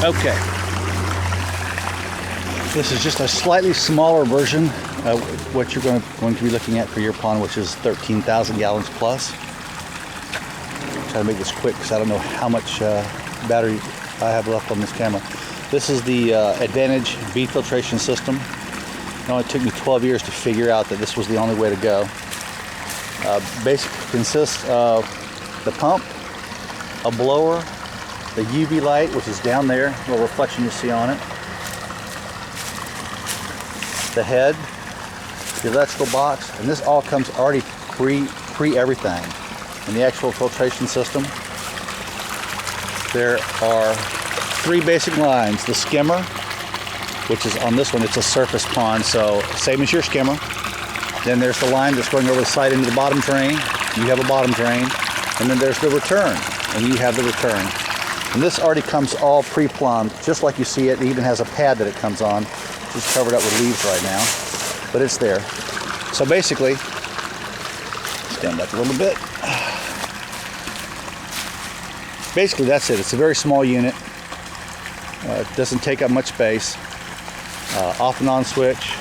Okay. This is just a slightly smaller version of what you're going to be looking at for your pond, which is 13,000 gallons plus. I'll try to make this quick because I don't know how much battery I have left on this camera. This is the Advantage bead filtration system. It only took me 12 years to figure out that this was the only way to go. Basically consists of the pump, a blower, the UV light, which is down there, a little reflection you see on it, the head, the electrical box, and this all comes already pre everything in the actual filtration system. There are 3 basic lines. The skimmer, which is on this one, it's a surface pond, so same as your skimmer. Then there's the line that's going over the side into the bottom drain. You have a bottom drain. And then there's the return, and you have the return. And this already comes all pre-plumbed, just like you see it. It even has a pad that it comes on. It's covered up with leaves right now, but it's there. So basically, stand up a little bit. Basically, that's it. It's a very small unit. It doesn't take up much space. Off and on switch.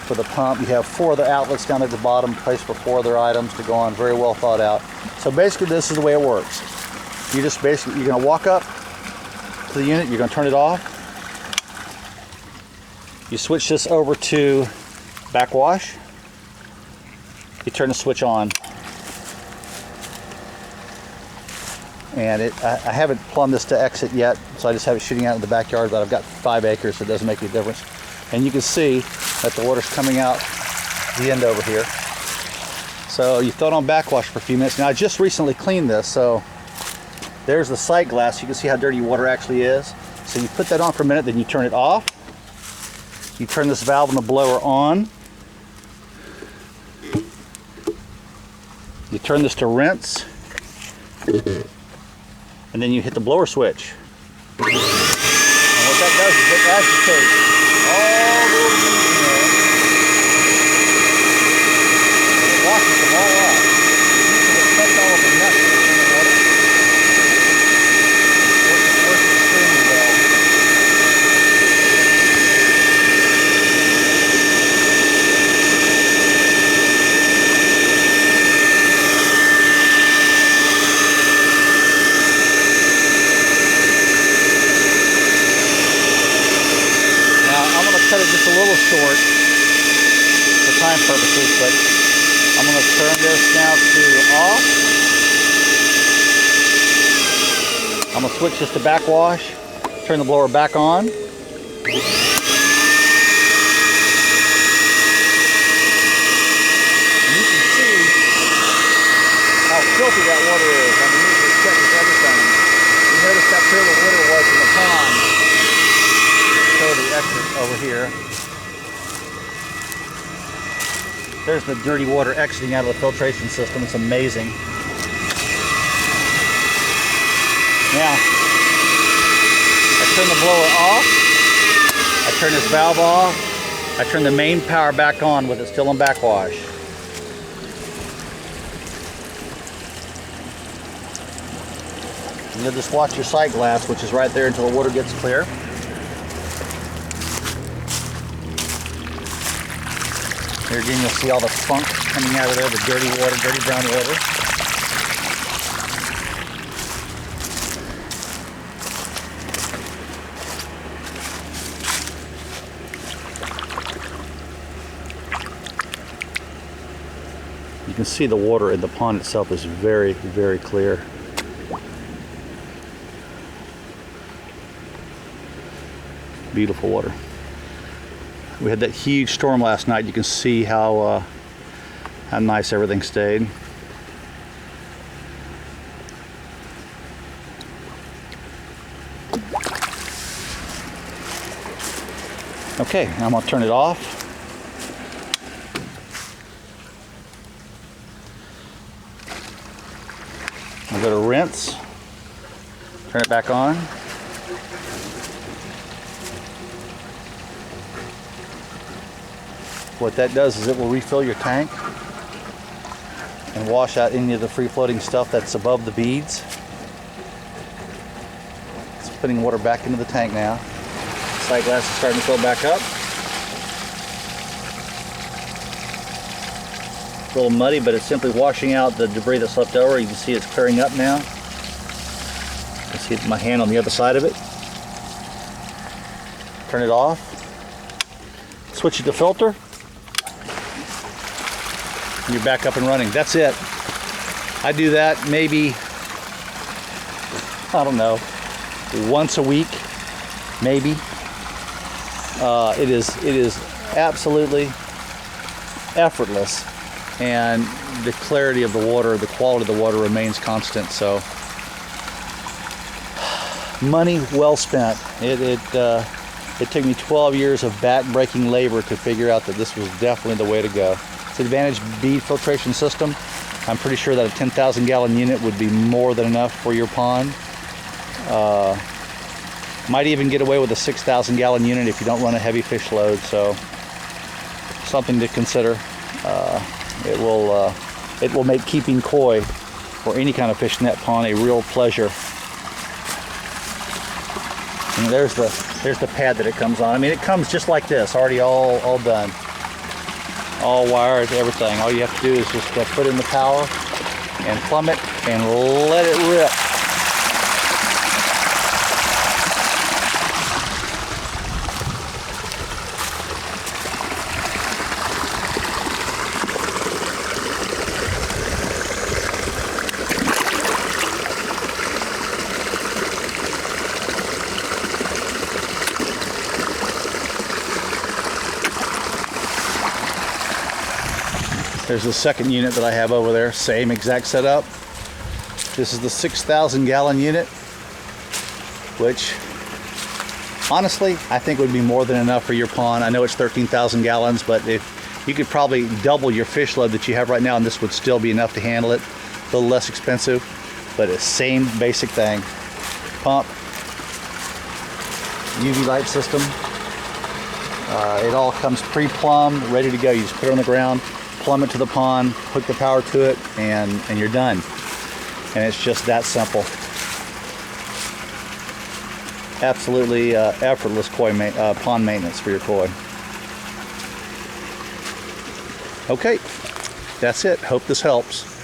For the pump, you have 4 other outlets down at the bottom, placed for 4 other items to go on. Very well thought out. So basically, this is the way it works. You just basically, you're going to walk up to the unit, you're going to turn it off. You switch this over to backwash. You turn the switch on. And I haven't plumbed this to exit yet, so I just have it shooting out in the backyard, but I've got 5 acres, so it doesn't make any difference. And you can see that the water's coming out the end over here. So you throw it on backwash for a few minutes. Now I just recently cleaned this, so there's the sight glass. You can see how dirty water actually is. So you put that on for a minute, then you turn it off. You turn this valve on the blower on. You turn this to rinse. And then you hit the blower switch. And what that does is it agitates all the little things in there. And it washes them all off. You can affect all of the nuts in the water. It works extremely well. Cut it just a little short for time purposes, but I'm going to turn this now to off. I'm going to switch this to backwash, turn the blower back on. And you can see how filthy that water is. I mean, it catches everything. You notice how clear the water was in the pond. Show the exit over here. There's the dirty water exiting out of the filtration system. It's amazing. Now, I turn the blower off. I turn this valve off. I turn the main power back on with it still in backwash. And you'll just watch your sight glass, which is right there, until the water gets clear. Here again, you'll see all the funk coming out of there, the dirty water, dirty brown water. You can see the water in the pond itself is very, very clear. Beautiful water. We had that huge storm last night. You can see how nice everything stayed. Okay, now I'm going to turn it off. I'm going to rinse, turn it back on. What that does is it will refill your tank and wash out any of the free floating stuff that's above the beads. putting water back into the tank now. Sight glass is starting to fill back up. A little muddy, but it's simply washing out the debris that's left over. You can see it's clearing up now. You can see my hand on the other side of it. Turn it off. Switch it to filter. And you're back up and running. That's it. I do that maybe, I don't know, once a week, maybe. It is absolutely effortless, and the clarity of the water, the quality of the water remains constant. So, money well spent. It took me 12 years of back-breaking labor to figure out that this was definitely the way to go. It's an Advantage bead filtration system. I'm pretty sure that a 10,000 gallon unit would be more than enough for your pond. Might even get away with a 6,000 gallon unit if you don't run a heavy fish load. So something to consider. It will make keeping koi or any kind of fish in that pond a real pleasure. And there's the pad that it comes on. I mean, it comes just like this, already all done. All wired, everything. All you have to do is just put in the power and plumb it and let it rip. There's the second unit that I have over there, same exact setup. This is the 6,000 gallon unit, which honestly I think would be more than enough for your pond. I know it's 13,000 gallons, but if you could probably double your fish load that you have right now, and this would still be enough to handle it. A little less expensive, but it's same basic thing. Pump, UV light system. It all comes pre-plumbed, ready to go. You just put it on the ground, plumb it to the pond, hook the power to it, and you're done. And it's just that simple. Absolutely effortless pond maintenance for your koi. Okay, that's it. Hope this helps.